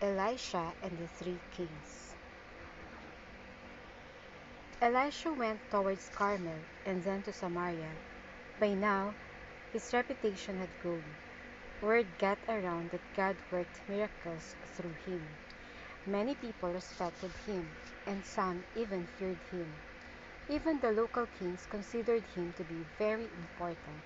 Elisha and the Three Kings. Elisha went towards Carmel and then to Samaria. By now, his reputation had grown. Word got around that God worked miracles through him. Many people respected him, and some even feared him. Even the local kings considered him to be very important.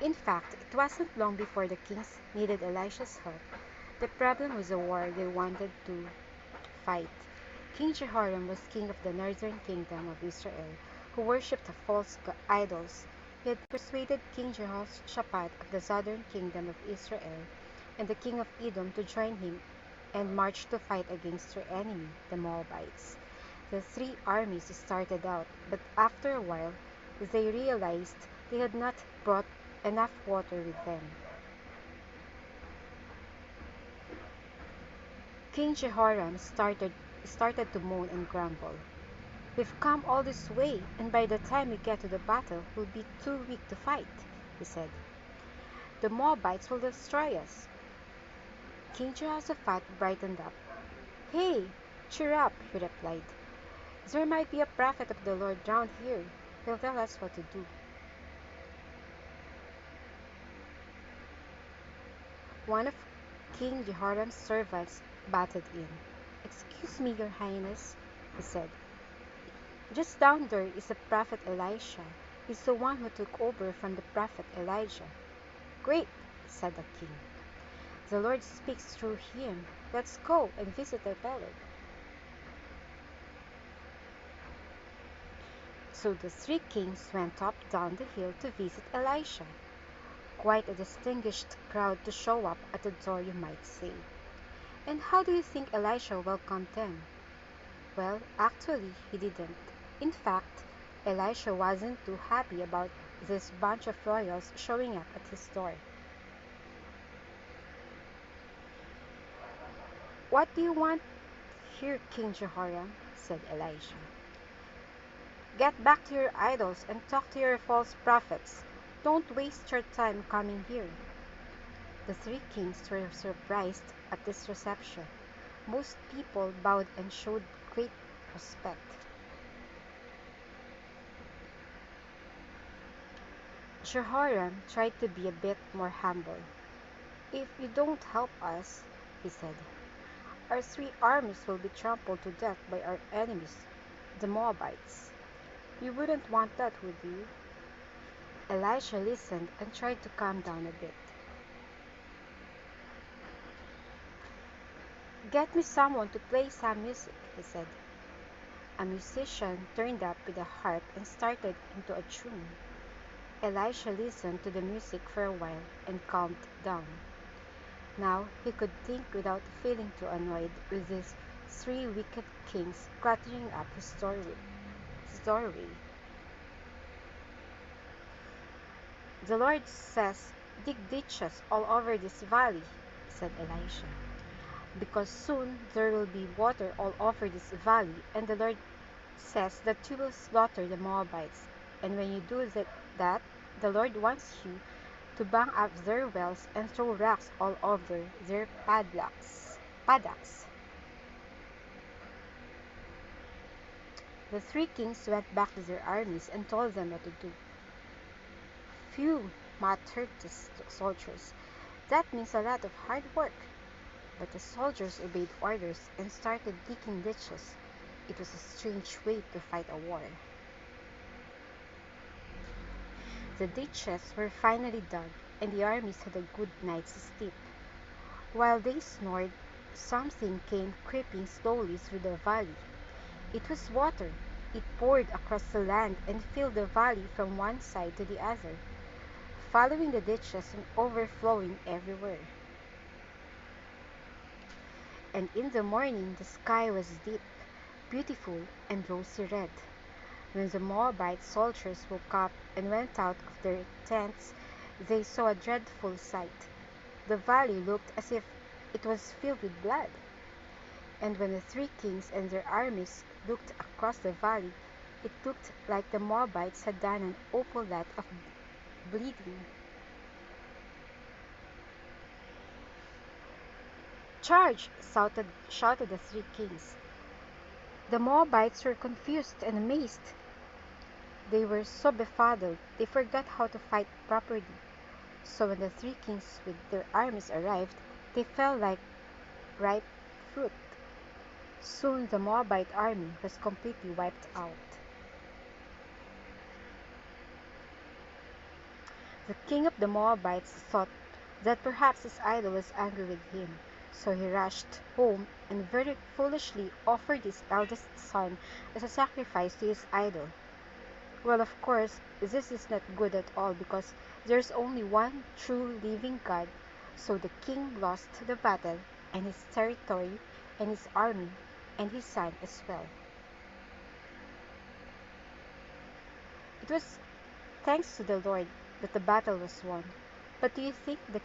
In fact, it wasn't long before the kings needed Elisha's help. The problem was a war they wanted to fight. King Jehoram was king of the northern kingdom of Israel, who worshipped false idols. He had persuaded King Jehoshaphat of the southern kingdom of Israel and the king of Edom to join him and march to fight against their enemy, the Moabites. The three armies started out, but after a while they realized they had not brought enough water with them. King Jehoram started to moan and grumble. "We've come all this way, and by the time we get to the battle, we'll be too weak to fight," he said. "The Moabites will destroy us." King Jehoshaphat brightened up. "Hey, cheer up," he replied. "There might be a prophet of the Lord round here. He'll tell us what to do." One of King Jehoram's servants butted in. "Excuse me, Your Highness," he said. "Just down there is the prophet Elisha. He's the one who took over from the prophet Elijah." "Great," said the king. "The Lord speaks through him. Let's go and visit the fellow." So the three kings went up down the hill to visit Elisha. Quite a distinguished crowd to show up at the door, you might say. And how do you think Elisha welcomed them? Well, actually, he didn't. In fact, Elisha wasn't too happy about this bunch of royals showing up at his door. "What do you want here, King Jehoram?" said Elisha. "Get back to your idols and talk to your false prophets. Don't waste your time coming here." The three kings were surprised at this reception. Most people bowed and showed great respect. Jehoram tried to be a bit more humble. "If you don't help us," he said, "our three armies will be trampled to death by our enemies, the Moabites. You wouldn't want that, would you?" Elisha listened and tried to calm down a bit. "Get me someone to play some music," he said. A musician turned up with a harp and started into a tune. Elisha listened to the music for a while and calmed down. Now he could think without feeling too annoyed with these three wicked kings cluttering up his doorway. "The Lord says, dig ditches all over this valley," said Elisha, "because soon there will be water all over this valley, and the Lord says that you will slaughter the Moabites, and when you do that, the Lord wants you to bang up their wells and throw rocks all over their paddocks." The three kings went back to their armies and told them what to do. "Phew," muttered the soldiers. "That means a lot of hard work." But the soldiers obeyed orders and started digging ditches. It was a strange way to fight a war. The ditches were finally dug, and the armies had a good night's sleep. While they snored, something came creeping slowly through the valley. It was water. It poured across the land and filled the valley from one side to the other, following the ditches and overflowing everywhere. And in the morning the sky was deep, beautiful, and rosy red. When the Moabite soldiers woke up and went out of their tents, they saw a dreadful sight. The valley looked as if it was filled with blood. And when the three kings and their armies looked across the valley, it looked like the Moabites had done an awful lot of bleeding. Charge! Shouted the three kings. The Moabites were confused and amazed. They were so befuddled they forgot how to fight properly. So when the three kings with their armies arrived, they fell like ripe fruit. Soon the Moabite army was completely wiped out. The king of the Moabites thought that perhaps his idol was angry with him, so he rushed home and very foolishly offered his eldest son as a sacrifice to his idol. Well, of course, this is not good at all because there's only one true living God, so the king lost the battle and his territory and his army and his son as well. It was thanks to the Lord that the battle was won. But do you think the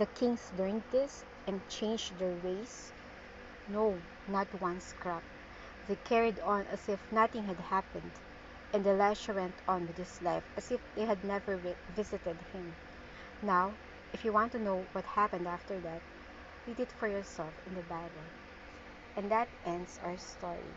kings learned this and changed their ways? No, not one scrap. They carried on as if nothing had happened, and Elisha went on with his life as if they had never visited him. Now, if you want to know what happened after that, read it for yourself in the Bible. And that ends our story.